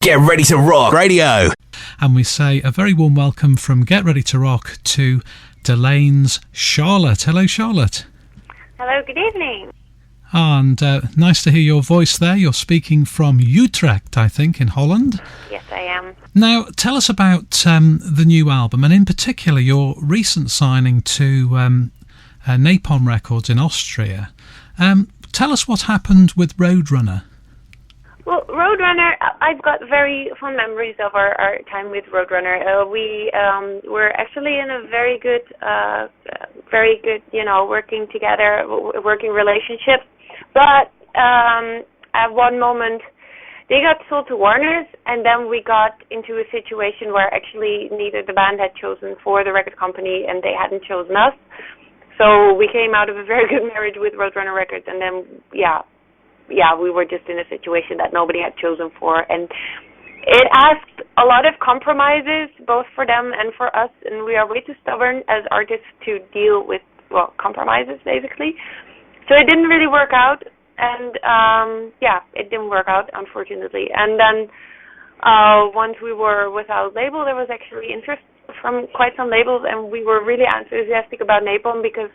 Get Ready to Rock Radio. And we say a very warm welcome from Get Ready to Rock to Delain's Charlotte. Hello, Charlotte. Hello, good evening. And nice to hear your voice there. You're speaking from Utrecht, I think, in Holland. Yes, I am. Now, tell us about the new album, and in particular your recent signing to Napalm Records in Austria. Tell us what happened with Roadrunner. Well, Roadrunner, I've got very fond memories of our time with Roadrunner. We were actually in a very good, working together, working relationship. But at one moment, they got sold to Warner's, and then we got into a situation where actually neither the band had chosen for the record company, and they hadn't chosen us. So we came out of a very good marriage with Roadrunner Records, and then, we were just in a situation that nobody had chosen for, and it asked a lot of compromises, both for them and for us, and we are way too stubborn as artists to deal with, compromises, basically. So it didn't really work out, and, it didn't work out, unfortunately. And then once we were without label, there was actually interest from quite some labels, and we were really enthusiastic about Napalm because,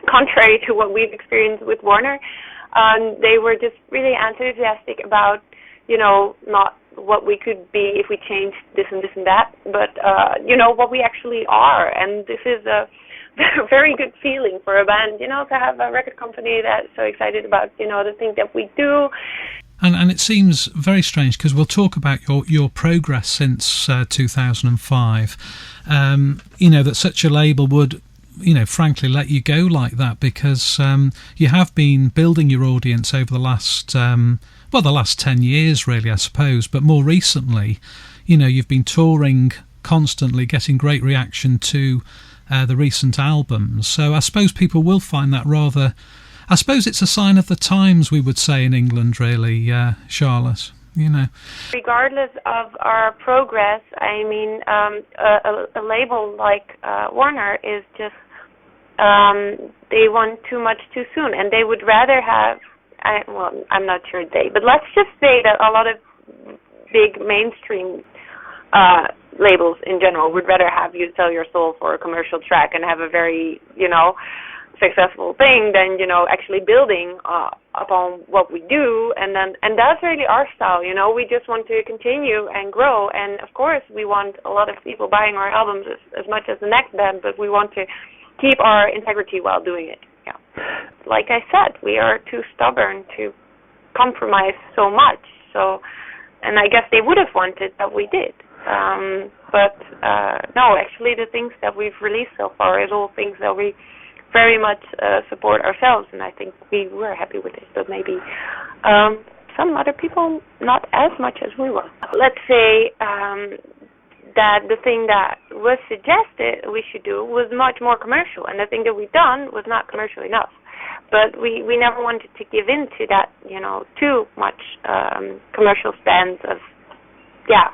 contrary to what we've experienced with Warner, they were just really enthusiastic about, not what we could be if we changed this and this and that, but, what we actually are. And this is a very good feeling for a band, to have a record company that's so excited about, the things that we do. And it seems very strange because we'll talk about your progress since 2005. That such a label would, frankly, let you go like that because you have been building your audience over the last, the last 10 years, really, I suppose. But more recently, you've been touring constantly, getting great reaction to the recent albums. So I suppose people will find that rather... I suppose it's a sign of the times, we would say, in England, really, Charlotte, Regardless of our progress, I mean, a label like Warner is just, they want too much too soon, and they would rather have, I'm not sure but let's just say that a lot of big mainstream labels in general would rather have you sell your soul for a commercial track and have a very, successful thing than actually building upon what we do, and that's really our style. We just want to continue and grow, and of course we want a lot of people buying our albums as much as the next band, but we want to keep our integrity while doing it. Like I said, we are too stubborn to compromise so much. So, and I guess they would have wanted that we did. But no, actually the things that we've released so far is all things that we very much support ourselves, and I think we were happy with it, but maybe some other people not as much as we were. Let's say that the thing that was suggested we should do was much more commercial, and the thing that we've done was not commercial enough. But we never wanted to give in to that, too much commercial stance of,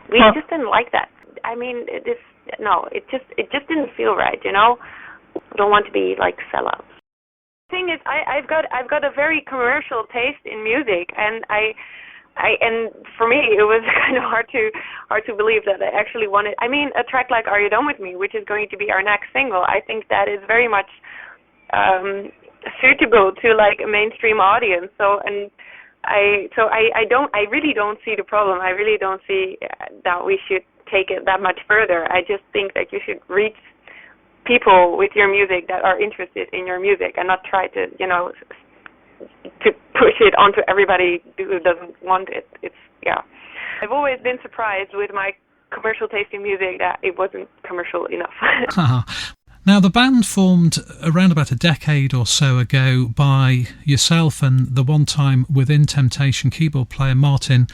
we just didn't like that. I mean, it just didn't feel right, I don't want to be like sellouts. The thing is, I've got a very commercial taste in music, and and for me it was kind of hard to believe that I actually wanted. I mean, a track like "Are You Done With Me," which is going to be our next single, I think that is very much suitable to like a mainstream audience. I really don't see the problem. I really don't see that we should take it that much further. I just think that you should reach people with your music that are interested in your music, and not try to, to push it onto everybody who doesn't want it. I've always been surprised with my commercial taste in music that it wasn't commercial enough. Now, the band formed around about a decade or so ago by yourself and the one-time Within Temptation keyboard player Martin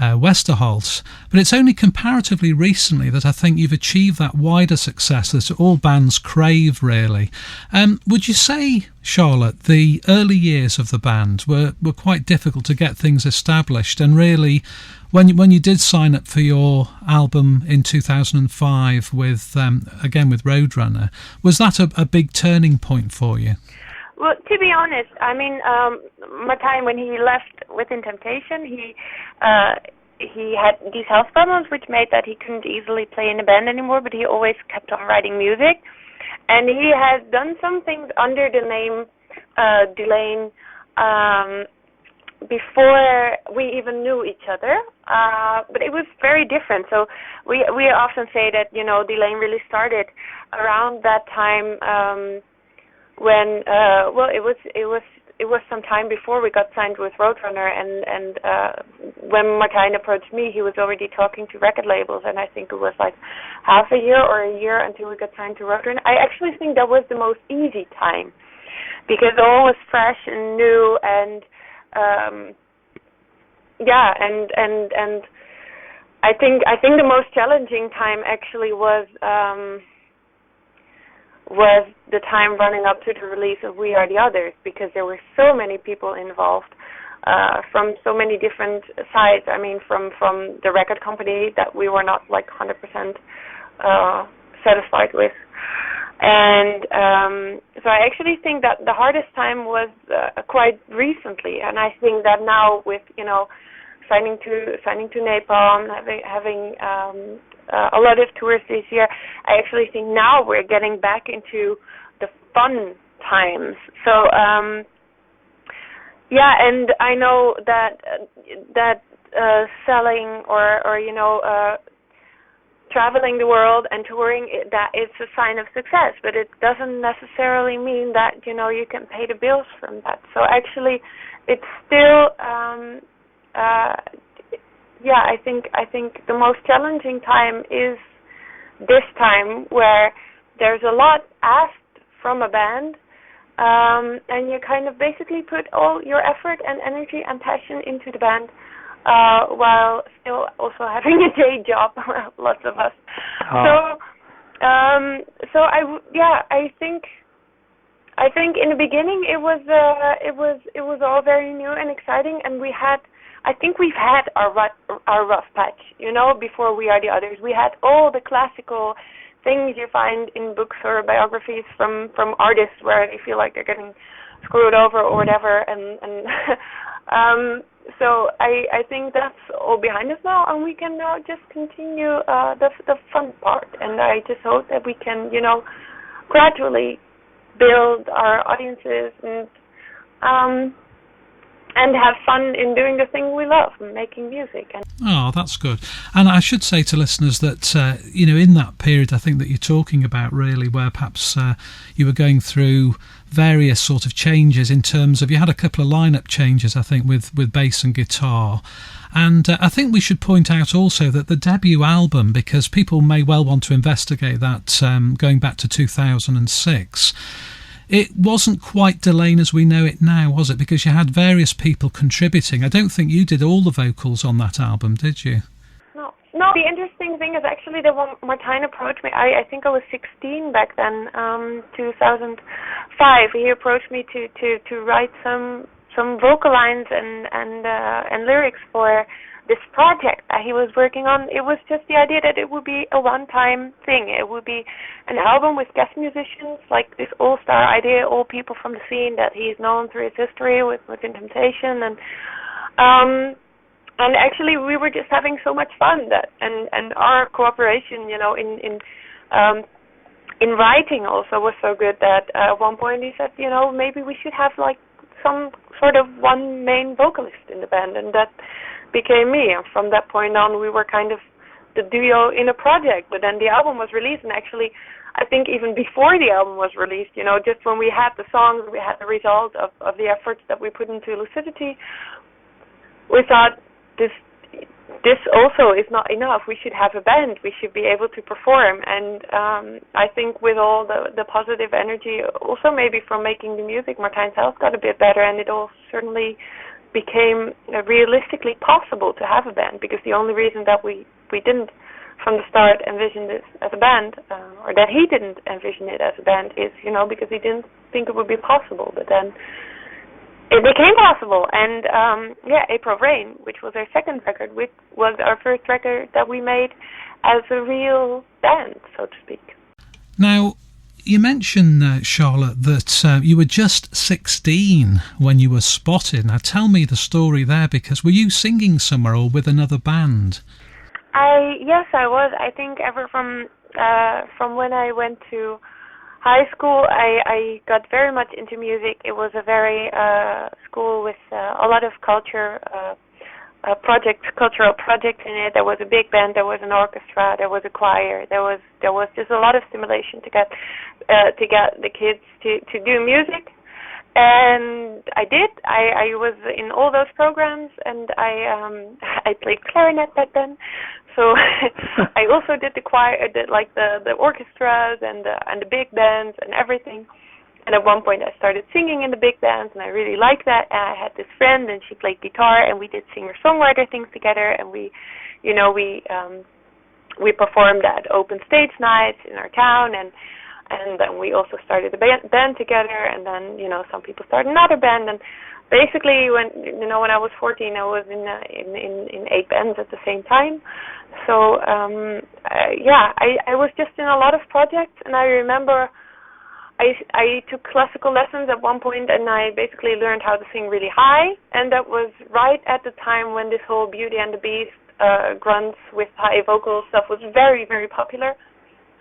Westerholz, but it's only comparatively recently that I think you've achieved that wider success that all bands crave, really. Would you say, Charlotte, the early years of the band were quite difficult to get things established, and really when you did sign up for your album in 2005 with Roadrunner, was that a big turning point for you? Well, to be honest, I mean, my time when he left Within Temptation, he had these health problems, which made that he couldn't easily play in a band anymore, but he always kept on writing music. And he has done some things under the name Delain before we even knew each other, but it was very different. So we often say that, you know, Delain really started around that time when it was some time before we got signed with Roadrunner, and when Martijn approached me, he was already talking to record labels, and I think it was like half a year or a year until we got signed to Roadrunner. I actually think that was the most easy time, because all was fresh and new, and and I think the most challenging time actually was the time running up to the release of We Are the Others, because there were so many people involved from so many different sides. I mean, from the record company that we were not like 100% satisfied with. And so I actually think that the hardest time was quite recently, and I think that now with, you know, signing to Napalm, having a lot of tours this year, I actually think now we're getting back into the fun times. So and I know that selling or you know, traveling the world and touring, that it's a sign of success, but it doesn't necessarily mean that, you know, you can pay the bills from that. So actually, it's still I think the most challenging time is this time, where there's a lot asked from a band, and you kind of basically put all your effort and energy and passion into the band, while still also having a day job, lots of us. Oh. So I think in the beginning it was all very new and exciting, and I think we've had our rough patch, you know, before We Are the Others. We had all the classical things you find in books or biographies from artists where they feel like they're getting screwed over or whatever, and so I think that's all behind us now, and we can now just continue the fun part. And I just hope that we can, you know, gradually build our audiences and have fun in doing the thing we love, making music. Oh, that's good. And I should say to listeners that, you know, in that period, I think that you're talking about really where perhaps you were going through various sort of changes in terms of, you had a couple of lineup changes, I think, with bass and guitar. And I think we should point out also that the debut album, because people may well want to investigate that going back to 2006, it wasn't quite Delain as we know it now, was it? Because you had various people contributing. I don't think you did all the vocals on that album, did you? No. The interesting thing is actually that when Martijn approached me, I think I was 16 back then, 2005. He approached me to write some vocal lines and lyrics for this project that he was working on. It was just the idea that it would be a one-time thing. It would be an album with guest musicians, like this all-star idea, all people from the scene that he's known through his history with In Temptation, and actually we were just having so much fun that and our cooperation, you know, in writing also was so good that at one point he said, you know, maybe we should have like some sort of one main vocalist in the band, and that became me. And from that point on, we were kind of the duo in a project. But then the album was released, and actually, I think even before the album was released, you know, just when we had the songs, we had the result of the efforts that we put into Lucidity, we thought this also is not enough. We should have a band. We should be able to perform. And I think with all the positive energy, also maybe from making the music, Martijn's health got a bit better, and it all certainly became realistically possible to have a band, because the only reason that we didn't from the start envision this as a band, or that he didn't envision it as a band, is, you know, because he didn't think it would be possible. But then it became possible, and April Rain, which was our second record, which was our first record that we made as a real band, so to speak. Now, You mentioned, Charlotte, that you were just 16 when you were spotted. Now tell me the story there, because were you singing somewhere or with another band? Yes, I was. I think ever from when I went to high school, I got very much into music. It was a very school with a lot of cultural projects in it. There was a big band, there was an orchestra, there was a choir, there was just a lot of stimulation to get the kids to do music. And I did. I was in all those programs, and I played clarinet back then. So I also did the choir, did like the orchestras and the big bands and everything. And at one point I started singing in the big bands, and I really liked that. And I had this friend, and she played guitar, and we did singer-songwriter things together. And we performed at open stage nights in our town, and then we also started a band together. And then some people started another band, and basically when I was 14, I was in 8 bands at the same time. So I was just in a lot of projects, and I remember I took classical lessons at one point, and I basically learned how to sing really high, and that was right at the time when this whole Beauty and the Beast grunts with high vocal stuff was very, very popular.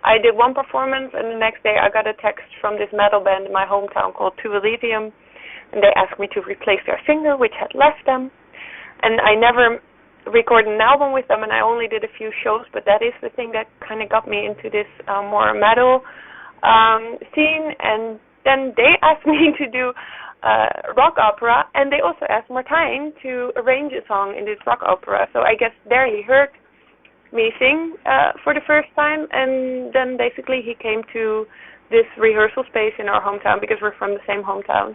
I did one performance, and the next day I got a text from this metal band in my hometown called To Elysium, and they asked me to replace their singer, which had left them. And I never recorded an album with them, and I only did a few shows, but that is the thing that kind of got me into this more metal scene. And then they asked me to do rock opera, and they also asked Martijn to arrange a song in this rock opera. So I guess there he heard me sing for the first time, and then basically he came to this rehearsal space in our hometown, because we're from the same hometown.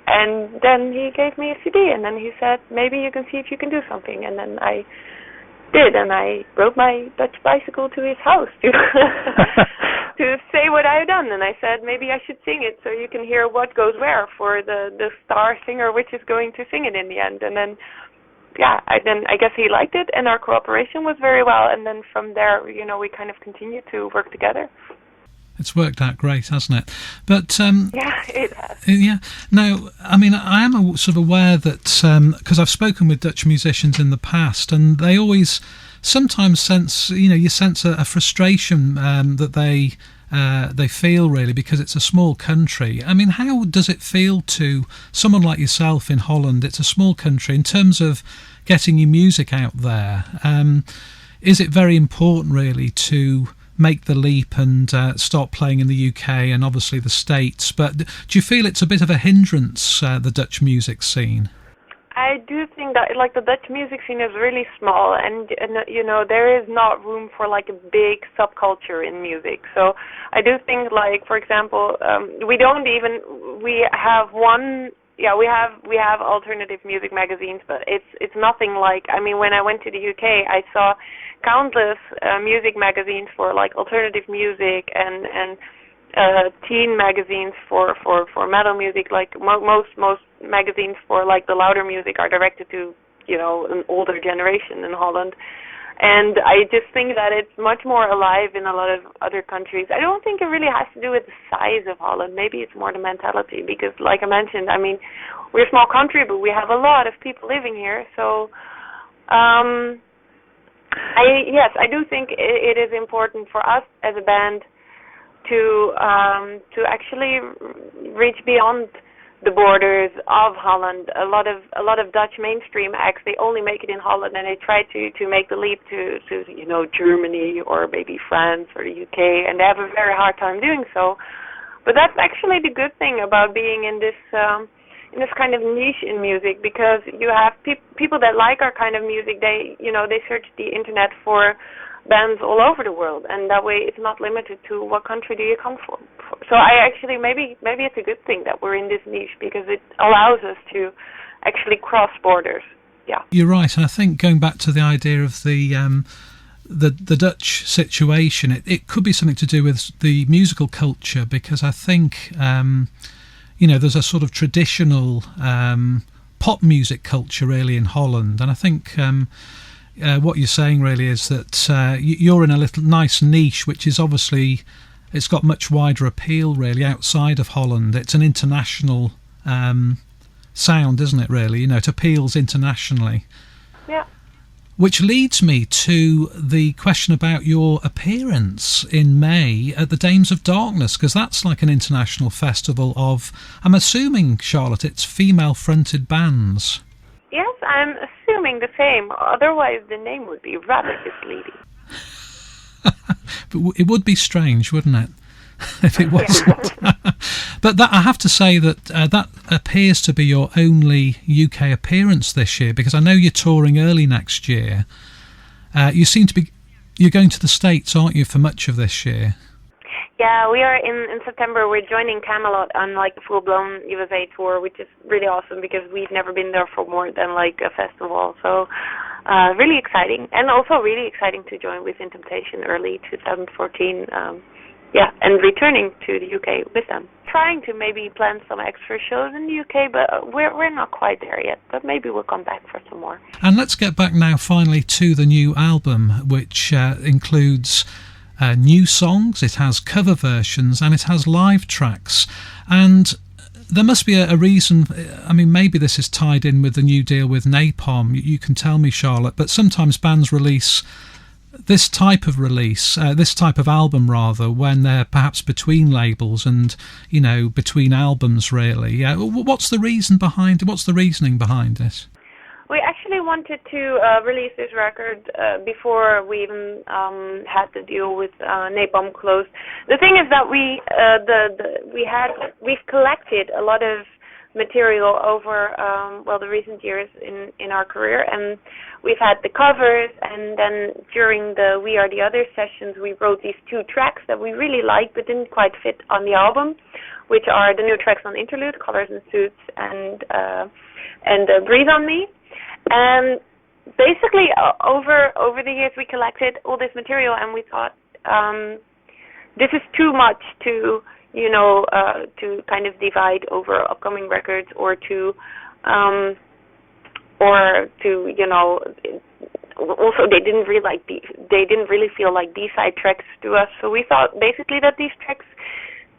And then he gave me a CD, and then he said, maybe you can see if you can do something. And then I did, and I rode my Dutch bicycle to his house to say what I had done. And I said, maybe I should sing it so you can hear what goes where for the star singer, which is going to sing it in the end. And then, I guess he liked it, and our cooperation was very well. And then from there, we kind of continued to work together. It's worked out great, hasn't it? But it has. Yeah. Now, I mean, I am sort of aware that because I've spoken with Dutch musicians in the past, and they always sometimes sense, you sense a frustration that they feel, really, because it's a small country. I mean, how does it feel to someone like yourself in Holland? It's a small country in terms of getting your music out there. Is it very important, really, to make the leap and start playing in the UK and obviously the States? But do you feel it's a bit of a hindrance, the Dutch music scene? I do think that the Dutch music scene is really small, and there is not room for a big subculture in music. So I do think, for example, we have alternative music magazines, but it's nothing like, I mean, when I went to the UK, I saw countless music magazines for alternative music and teen magazines for metal music. Most magazines for the louder music are directed to an older generation in Holland. And I just think that it's much more alive in a lot of other countries. I don't think it really has to do with the size of Holland. Maybe it's more the mentality, because like I mentioned, I mean, we're a small country, but we have a lot of people living here. So I do think it is important for us as a band to actually reach beyond the borders of Holland. A lot of Dutch mainstream acts, they only make it in Holland, and they try to make the leap to Germany or maybe France or the UK, and they have a very hard time doing so. But that's actually the good thing about being in this kind of niche in music, because you have people that like our kind of music. They search the internet for bands all over the world, and that way it's not limited to what country do you come from. So I actually maybe it's a good thing that we're in this niche, because it allows us to actually cross borders. Yeah, you're right. And I think going back to the idea of the Dutch situation, it could be something to do with the musical culture, because I think there's a sort of traditional pop music culture really in Holland, and I think what you're saying really is that you're in a little nice niche, which is obviously it's got much wider appeal, really, outside of Holland. It's an international sound, isn't it, really? It appeals internationally. Yeah. Which leads me to the question about your appearance in May at the Dames of Darkness, because that's like an international festival of, I'm assuming, Charlotte, it's female-fronted bands. Yes, I'm assuming the same. Otherwise, the name would be rather misleading. But it would be strange, wouldn't it, if it wasn't? But that, I have to say that that appears to be your only UK appearance this year, because I know you're touring early next year. You seem to be, you're going to the States, aren't you, for much of this year? Yeah, we are in September. We're joining Camelot on like a full-blown USA tour, which is really awesome because we've never been there for more than like a festival. So really exciting, and also really exciting to join Within Temptation early 2014. And returning to the UK with them. Trying to maybe plan some extra shows in the UK, but we're not quite there yet. But maybe we'll come back for some more. And let's get back now finally to the new album, which includes new songs, it has cover versions, and it has live tracks. And there must be a reason. I mean, maybe this is tied in with the new deal with Napalm. You can tell me, Charlotte, but sometimes bands release this type of album rather, when they're perhaps between labels and, between albums, really. What's the reasoning behind this? We actually wanted to release this record before we even had the deal with Napalm closed. The thing is that we've collected a lot of material over the recent years in our career, and we've had the covers, and then during the We Are the Other sessions we wrote these 2 tracks that we really liked but didn't quite fit on the album, which are the new tracks on Interlude, Colors and Suits, and Breathe on Me. And basically over the years we collected all this material, and we thought this is too much to kind of divide over upcoming records, or to also they didn't really feel like B-side tracks to us. So we thought basically that these tracks,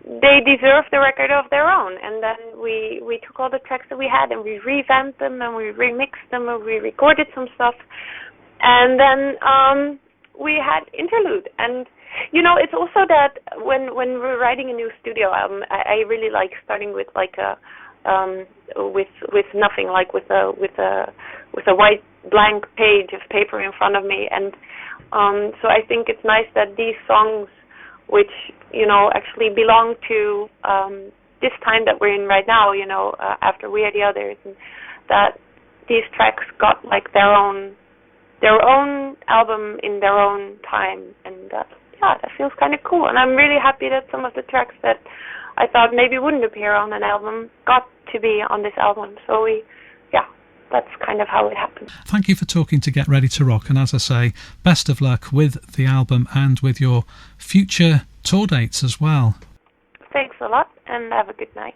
they deserve the record of their own. And then we took all the tracks that we had and we revamped them and we remixed them and we recorded some stuff. And then we had Interlude. And it's also that when we're writing a new studio album, I really like starting with like with nothing, like with a white blank page of paper in front of me, and so I think it's nice that these songs, which actually belong to this time that we're in right now, after We Are the Others, and that these tracks got like their own album in their own time, and that feels kind of cool. And I'm really happy that some of the tracks that I thought maybe wouldn't appear on an album got to be on this album. So that's kind of how it happened. Thank you for talking to Get Ready to Rock, and as I say, best of luck with the album and with your future tour dates as well. Thanks a lot, and have a good night.